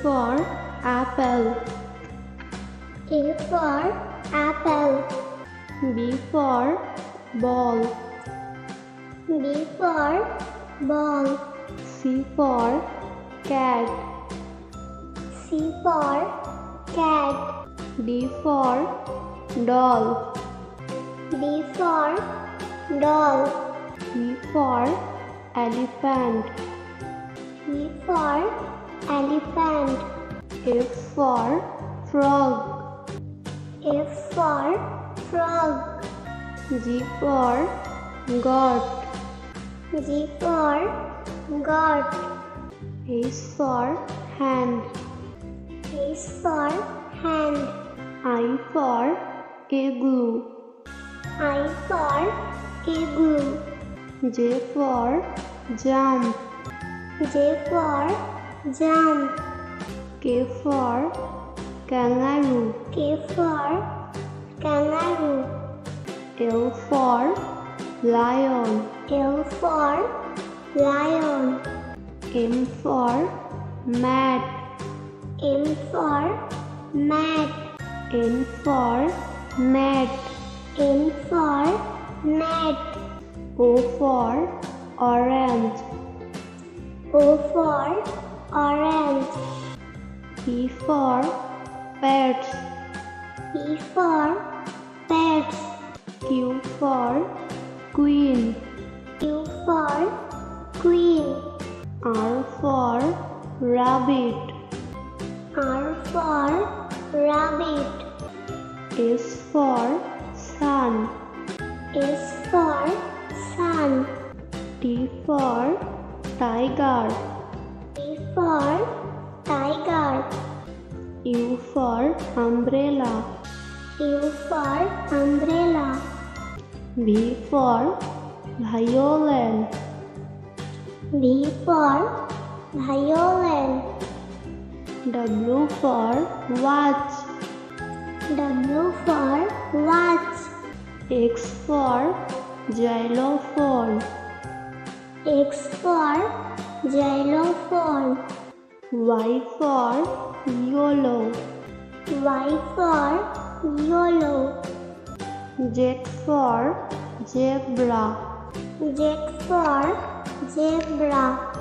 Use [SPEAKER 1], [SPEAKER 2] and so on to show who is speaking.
[SPEAKER 1] for apple.
[SPEAKER 2] A for apple.
[SPEAKER 1] B for ball.
[SPEAKER 2] B for ball.
[SPEAKER 1] C for cat.
[SPEAKER 2] C for cat.
[SPEAKER 1] D for doll.
[SPEAKER 2] D for doll.
[SPEAKER 1] E for elephant.
[SPEAKER 2] E for elephant.
[SPEAKER 1] F for frog.
[SPEAKER 2] F for frog.
[SPEAKER 1] G for goat.
[SPEAKER 2] G for goat.
[SPEAKER 1] H for hand.
[SPEAKER 2] H for hand.
[SPEAKER 1] I for igloo.
[SPEAKER 2] I for igloo.
[SPEAKER 1] J for jump.
[SPEAKER 2] J for jump.
[SPEAKER 1] K for kangaroo.
[SPEAKER 2] K for kangaroo.
[SPEAKER 1] L for lion.
[SPEAKER 2] L for lion.
[SPEAKER 1] M for mat.
[SPEAKER 2] M for mat.
[SPEAKER 1] N for net.
[SPEAKER 2] N for net.
[SPEAKER 1] O for orange.
[SPEAKER 2] O for orange.
[SPEAKER 1] P for pets.
[SPEAKER 2] P for pets.
[SPEAKER 1] Q for queen.
[SPEAKER 2] Q for queen.
[SPEAKER 1] R for rabbit.
[SPEAKER 2] R for rabbit.
[SPEAKER 1] S for sun.
[SPEAKER 2] S for sun.
[SPEAKER 1] T for tiger.
[SPEAKER 2] T for tiger.
[SPEAKER 1] U for umbrella.
[SPEAKER 2] U for umbrella.
[SPEAKER 1] V for violin.
[SPEAKER 2] V for violin.
[SPEAKER 1] W for watch.
[SPEAKER 2] W for watch.
[SPEAKER 1] X for xylophone.
[SPEAKER 2] X for xylophone.
[SPEAKER 1] Y for YOLO.
[SPEAKER 2] Y for YOLO.
[SPEAKER 1] Z for zebra.
[SPEAKER 2] Z for zebra.